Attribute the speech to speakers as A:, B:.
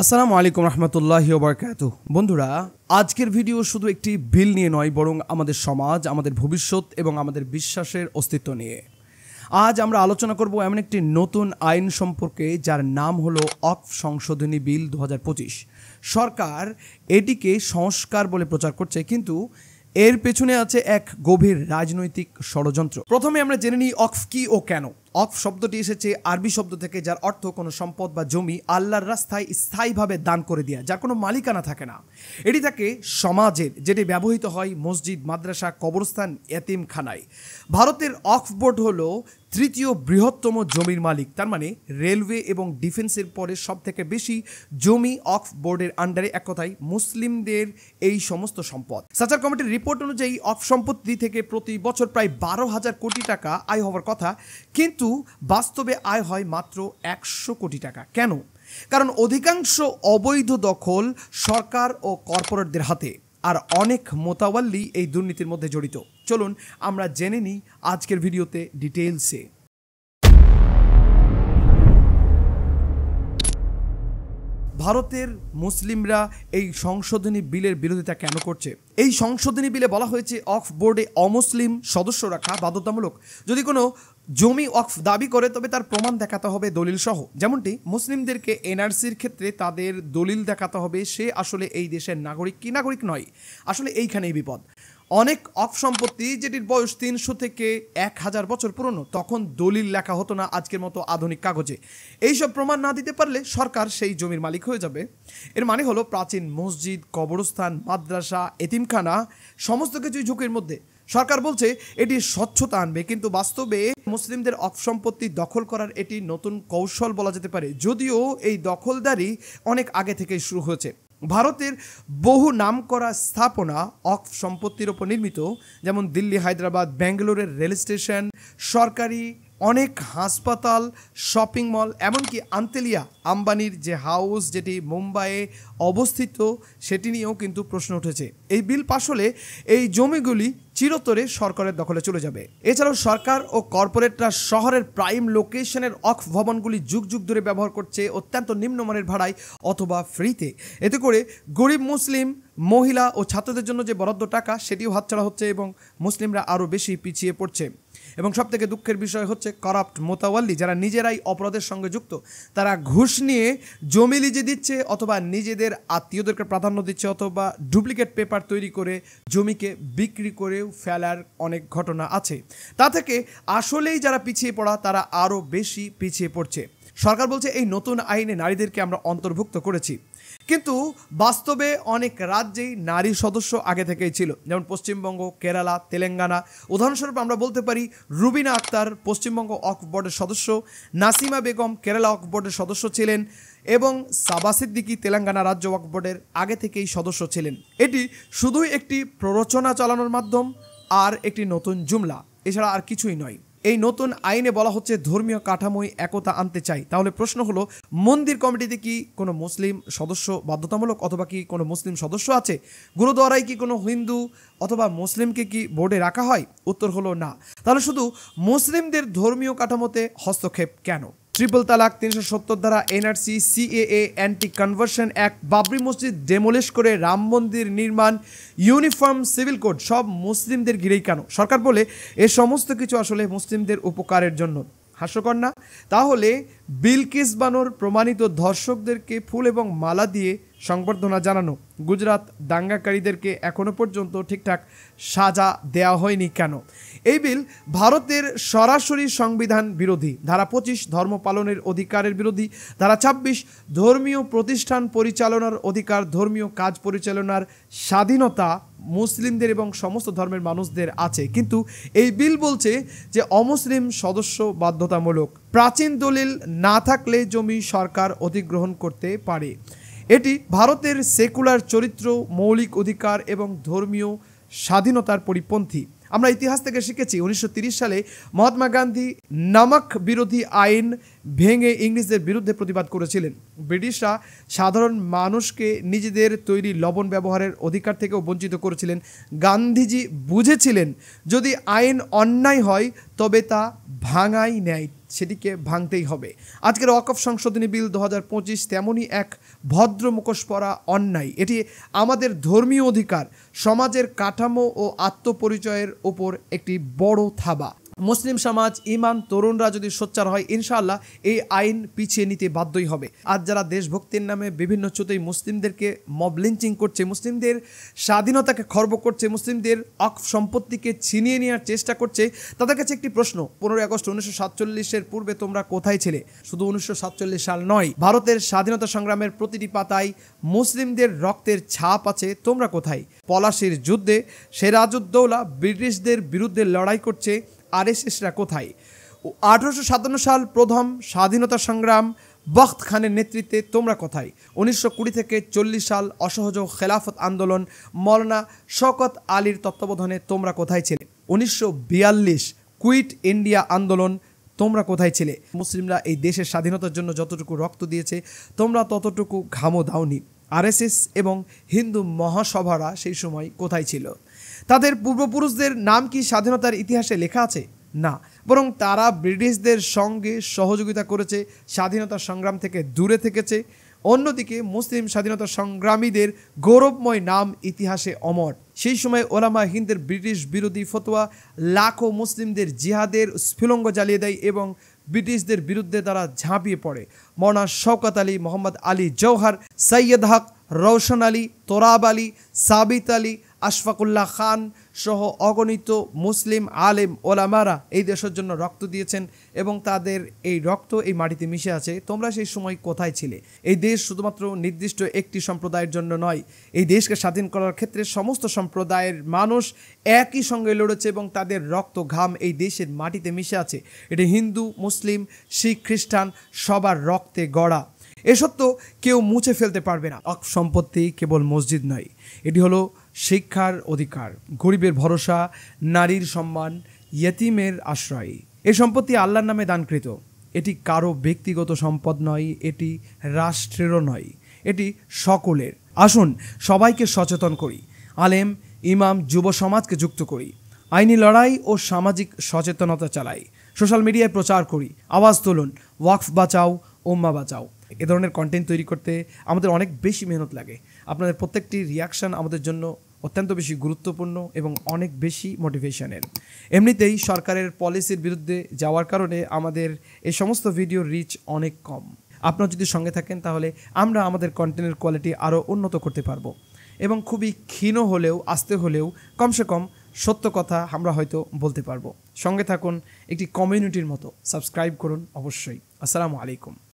A: আসসালামু আলাইকুম রহমতুল্লাহি ওয়া বারাকাতুহু। বন্ধুরা, আজকের ভিডিও শুধু একটি বিল নিয়ে নয়, বরং আমাদের সমাজ, আমাদের ভবিষ্যৎ এবং আমাদের বিশ্বাসের অস্তিত্ব নিয়ে। আজ আমরা আলোচনা করব এমন একটি নতুন আইন সম্পর্কে যার নাম হলো ওয়াকফ সংশোধনী বিল 2025। সরকার এটিকে সংস্কার বলে প্রচার করছে, কিন্তু এর পেছনে আছে এক গভীর রাজনৈতিক ষড়যন্ত্র। প্রথমে আমরা জেনে নিই ওয়াকফ কি ও কেন। ওয়াকফ শব্দটি এসেছে আরবি শব্দ থেকে, যার অর্থ কোনো সম্পদ বা জমি আল্লাহর রাস্তায় স্থায়ীভাবে দান করে দেওয়া, যার কোনো মালিকানা থাকে না। এটি থাকে সমাজের, যেটি ব্যবহৃত হয় মসজিদ, মাদ্রাসা, কবরস্থান, এতিমখানায়। ভারতের ওয়াকফ বোর্ড হলো তৃতীয় বৃহত্তম জমির মালিক। তার মানে রেলওয়ে এবং ডিফেন্সের পরে সব থেকে বেশি জমি ওয়াকফ বোর্ডের আন্ডারে। এক কথায় মুসলিমদের এই সমস্ত সম্পদ। সাচার কমিটির রিপোর্ট অনুযায়ী ওয়াকফ সম্পত্তি থেকে প্রতি বছর প্রায় 12,000 কোটি টাকা আয় হওয়ার কথা, কিন্তু বাস্তবে আয় হয় মাত্র 100 কোটি টাকা। কেন? কারণ অধিকাংশ অবৈধ দখল সরকার ও কর্পোরেটদের হাতে, আর অনেক মোতাওয়াল্লি এই দুর্নীতির মধ্যে জড়িত। চলুন আমরা জেনে নিই আজকের ভিডিওতে ডিটেইলসে। ভারতের মুসলিমরা এই সংশোধনী বিলের বিরোধিতা কেন করছে? এই সংশোধনী বিলে বলা হয়েছে ওয়াকফ বোর্ডে অমুসলিম সদস্য রাখা বাধ্যতামূলক। যদি কোনো জমি ওয়াকফ দাবি করে, তবে তার প্রমাণ দেখাতে হবে দলিল সহ। যেমনটি মুসলিমদেরকে এনআরসির ক্ষেত্রে তাদের দলিল দেখাতে হবে সে আসলে এই দেশের নাগরিক কি নাগরিক নয়। আসলে এইখানেই বিপদ। অনেক ওয়াকফ সম্পত্তি যেটির বয়স 300 থেকে 1000 বছর পুরনো, তখন দলিল লেখা হতো না আজকের মতো আধুনিক কাগজে। এইসব প্রমাণ না দিতে পারলে সরকার সেই জমির মালিক হয়ে যাবে। এর মানে হলো প্রাচীন মসজিদ, কবরস্থান, মাদ্রাসা, এতিমখানা সমস্ত কিছুই ঝুঁকির মধ্যে। সরকার বলছে এটি স্বচ্ছতা আনবে, কিন্তু বাস্তবে মুসলিমদের ওয়াকফ সম্পত্তি দখল করার এটি নতুন কৌশল বলা যেতে পারে, যদিও এই দখলদারি অনেক আগে থেকেই শুরু হয়েছে। ভারতের বহু নামকরা স্থাপনা ওয়াকফ সম্পত্তির ওপর নির্মিত, যেমন দিল্লি, হায়দ্রাবাদ, ব্যাঙ্গালোরের রেল স্টেশন, সরকারি অনেক হাসপাতাল, শপিং মল, এমনকি আন্তেলিয়া আম্বানির যে হাউস যেটি মুম্বাইয়ে অবস্থিত, সেটি নিয়েও কিন্তু প্রশ্ন উঠেছে। এই বিল পাশ হলে এই জমিগুলি চিরতরে সরকারের দখলে চলে যাবে। এছাড়াও সরকার ও কর্পোরেটরা শহরের প্রাইম লোকেশনের ওয়াকফ ভবনগুলি যুগ যুগ ধরে ব্যবহার করছে অত্যন্ত নিম্নমানের ভাড়ায় অথবা ফ্রিতে। এতে করে গরিব মুসলিম, মহিলা ও ছাত্রদের জন্য যে বরাদ্দ টাকা, সেটিও হাতছাড়া হচ্ছে এবং মুসলিমরা আরও বেশি পিছিয়ে পড়ছে। এবং সবথেকে দুঃখের বিষয় হচ্ছে করাপ্ট মোতাওয়াল্লি, যারা নিজেরাই অপরাধের সঙ্গে যুক্ত। তারা ঘুষ নিয়ে জমি লিজে দিচ্ছে, অথবা নিজেদের আত্মীয়দেরকে প্রাধান্য দিচ্ছে, অথবা ডুপ্লিকেট পেপার তৈরি করে জমিকে বিক্রি করেও ফেলার অনেক ঘটনা আছে। তা থেকে আসলেই যারা পিছিয়ে পড়া, তারা আরও বেশি পিছিয়ে পড়ছে। সরকার বলছে এই নতুন আইনে নারীদেরকে আমরা অন্তর্ভুক্ত করেছি, কিন্তু বাস্তবে অনেক রাজ্যেই নারী সদস্য আগে থেকেই ছিল, যেমন পশ্চিমবঙ্গ, কেরালা, তেলেঙ্গানা। উদাহরণস্বরূপ আমরা বলতে পারি রুবিনা আক্তার পশ্চিমবঙ্গ ওয়াকফ বোর্ডের সদস্য, নাসিমা বেগম কেরালা ওয়াকফ বোর্ডের সদস্য ছিলেন, এবং সাবা সিদ্দিকী তেলেঙ্গানা রাজ্য ওয়াকফ বোর্ডের আগে থেকেই সদস্য ছিলেন। এটি শুধুই একটি প্ররোচনা চালানোর মাধ্যম আর একটি নতুন জুমলা, এছাড়া আর কিছুই নয়। এই নতুন আইনে বলা হচ্ছে ধর্মীয় কাঠামোয় একতা আনতে চাই। তাহলে প্রশ্ন হলো, মন্দির কমিটিতে কি কোনো মুসলিম সদস্য বাধ্যতামূলক, অথবা কি কোনো মুসলিম সদস্য আছে? গুরুদ্বারায় কি কোনো হিন্দু অথবা মুসলিমকে কি বোর্ডে রাখা হয়? উত্তর হলো না। তাহলে শুধু মুসলিমদের ধর্মীয় কাঠামোতে হস্তক্ষেপ কেন? ট্রিপল তালাক, 370 ধারা, NRC, CAA, anti conversion act, Babri মসজিদ ডেমোলিশ করে রাম মন্দির নির্মাণ, ইউনিফর্ম সিভিল কোড, সব মুসলিমদের ঘিরেই কেন? সরকার বলে এ সমস্ত কিছু আসলে মুসলিমদের উপকারের জন্য। হাস্যকর না? তাহলে বিলকিস বানোর প্রমাণিত ধর্ষকদেরকে ফুল এবং মালা দিয়ে সংবর্ধনা জানানো গুজরাট দাঙ্গাকারীদেরকে এখনো পর্যন্ত ঠিকঠাক সাজা দেওয়া হয়নি কেন? এই বিল ভারতের সরাসরি সংবিধান বিরোধী। ধারা 25 ধর্ম পালনের অধিকারের বিরোধী। ধারা 26 ধর্মীয় প্রতিষ্ঠান পরিচালনার অধিকার, ধর্মীয় কাজ পরিচালনার স্বাধীনতা মুসলিমদের এবং সমস্ত ধর্মের মানুষদের আছে, কিন্তু এই বিল বলছে যে অমুসলিম সদস্য বাধ্যতামূলক। প্রাচীন দলিল না থাকলে জমি সরকার অধিগ্রহণ করতে পারে। এটি ভারতের সেকুলার চরিত্র, মৌলিক অধিকার এবং ধর্মীয় স্বাধীনতার পরিপন্থী। আমরা ইতিহাস থেকে শিখেছি 1930 সালে মহাত্মা গান্ধী নামক বিরোধী আইন ভেঙে ইংরেজদের বিরুদ্ধে প্রতিবাদ করেছিলেন। ব্রিটিশরা সাধারণ মানুষকে নিজেদের তৈরি লবণ ব্যবহারের অধিকার থেকেও বঞ্চিত করেছিলেন। গান্ধীজি বুঝেছিলেন যদি আইন অন্যায় হয় তবে তা ভাঙাই ন্যায়। সেটিকে ভাঙতেই হবে। আজকের ওয়াকফ সংশোধনী বিল 2025 তেমনই এক ভদ্র মুখোশ পরা অন্যায়। এটি আমাদের ধর্মীয় অধিকার, সমাজের কাঠামো ও আত্মপরিচয়ের ওপর একটি বড় থাবা। মুসলিম সমাজ, ইমান, তরুণরা যদি সোচ্চার হয়, ইনশাআল্লাহ এই আইন পিছিয়ে নিতে বাধ্যই হবে। আজ যারা দেশভক্তির নামে বিভিন্ন চ্যুতই মুসলিমদেরকে মব লিঞ্চিং করছে, মুসলিমদের স্বাধীনতাকে খর্ব করছে, মুসলিমদের ওয়াকফ সম্পত্তিকে ছিনিয়ে নেওয়ার চেষ্টা করছে, তাদের কাছে একটি প্রশ্ন, 15 আগস্ট 1947-এর পূর্বে তোমরা কোথায় ছিলে? শুধু 1947 সাল নয়, ভারতের স্বাধীনতা সংগ্রামের প্রতিটি পাতায় মুসলিমদের রক্তের ছাপ আছে। তোমরা কোথায়? পলাশির যুদ্ধে সিরাজউদ্দৌলা ব্রিটিশদের বিরুদ্ধে লড়াই করছে, আরএসএসরা কোথায়? 1857 সাল প্রথম স্বাধীনতা সংগ্রাম বখত খানের নেতৃত্বে তোমরা কোথায়? 1920 থেকে 40 সাল অসহযোগ খেলাফত আন্দোলন মৌলানা শওকত আলীর তত্ত্বাবধানে তোমরা কোথায় ছিলে? 1942 কুইট ইন্ডিয়া আন্দোলন তোমরা কোথায় ছিলে? মুসলিমরা এই দেশের স্বাধীনতার জন্য যতটুকু রক্ত দিয়েছে, তোমরা ততটুকু ঘামও দাওনি। আরএসএস এবং হিন্দু মহাসভারা সেই সময় কোথায় ছিল? তাদের পূর্বপুরুষদের নাম কি স্বাধীনতার ইতিহাসে লেখা আছে? না, বরং তারা ব্রিটিশদের সঙ্গে সহযোগিতা করেছে, স্বাধীনতা সংগ্রাম থেকে দূরে থেকেছে। অন্যদিকে মুসলিম স্বাধীনতা সংগ্রামীদের গৌরবময় নাম ইতিহাসে অমর। সেই সময় ওলামা হিন্দের ব্রিটিশ বিরোধী ফতোয়া লাখো মুসলিমদের জিহাদের স্ফুলিঙ্গ জ্বালিয়ে দেয় এবং ব্রিটিশদের বিরুদ্ধে তারা ঝাঁপিয়ে পড়ে। মৌলানা শওকত আলী, মোহাম্মদ আলী জওহার, সৈয়দ হক, রওশন আলী, তোরাব আলী, সাবিত আলী, আশফাকুল্লাহ খান সহ অগণিত মুসলিম আলেম ওলামারা এই দেশের জন্য রক্ত দিয়েছেন এবং তাদের এই রক্ত এই মাটিতে মিশে আছে। তোমরা সেই সময় কোথায় ছিলে? এই দেশ শুধুমাত্র নির্দিষ্ট একটি সম্প্রদায়ের জন্য নয়, এই দেশকে স্বাধীন করার ক্ষেত্রে সমস্ত সম্প্রদায়ের মানুষ একই সঙ্গে লড়েছে এবং তাদের রক্ত ঘাম এই দেশের মাটিতে মিশে আছে। এটি হিন্দু, মুসলিম, শিখ, খ্রিস্টান সবার রক্তে গড়া। এ সত্য কেউ মুছে ফেলতে পারবে না। ওয়াকফ সম্পত্তি কেবল মসজিদ নয়, এটি হলো শিক্ষার অধিকার, গরিবের ভরসা, নারীর সম্মান, ইয়েতিমের আশ্রয়। এই সম্পত্তি আল্লাহর নামে দানকৃত। এটি কারো ব্যক্তিগত সম্পদ নয়, এটি রাষ্ট্রেরও নয়, এটি সকলের। আসুন সবাইকে সচেতন করি, আলেম, ইমাম, যুব সমাজকে যুক্ত করি, আইনি লড়াই ও সামাজিক সচেতনতা চালাই, সোশ্যাল মিডিয়ায় প্রচার করি, আওয়াজ তুলুন, ওয়াকফ বাঁচাও, উম্মাহ বাঁচাও। এ ধরনের কন্টেন্ট তৈরি করতে আমাদের অনেক বেশি মেহনত লাগে। আপনাদের প্রত্যেকটি রিয়াকশান আমাদের জন্য অত্যন্ত বেশি গুরুত্বপূর্ণ এবং অনেক বেশি মোটিভেশনের। এমনিতেই সরকারের পলিসির বিরুদ্ধে যাওয়ার কারণে আমাদের এই সমস্ত ভিডিওর রিচ অনেক কম। আপনারা যদি সঙ্গে থাকেন তাহলে আমরা আমাদের কন্টেন্টের কোয়ালিটি আরও উন্নত করতে পারবো এবং খুবই ক্ষীণ হলেও, আস্তে হলেও, কমসে কম সত্য কথা আমরা হয়তো বলতে পারবো। সঙ্গে থাকুন, একটি কমিউনিটির মতো সাবস্ক্রাইব করুন অবশ্যই। আসসালামু আলাইকুম।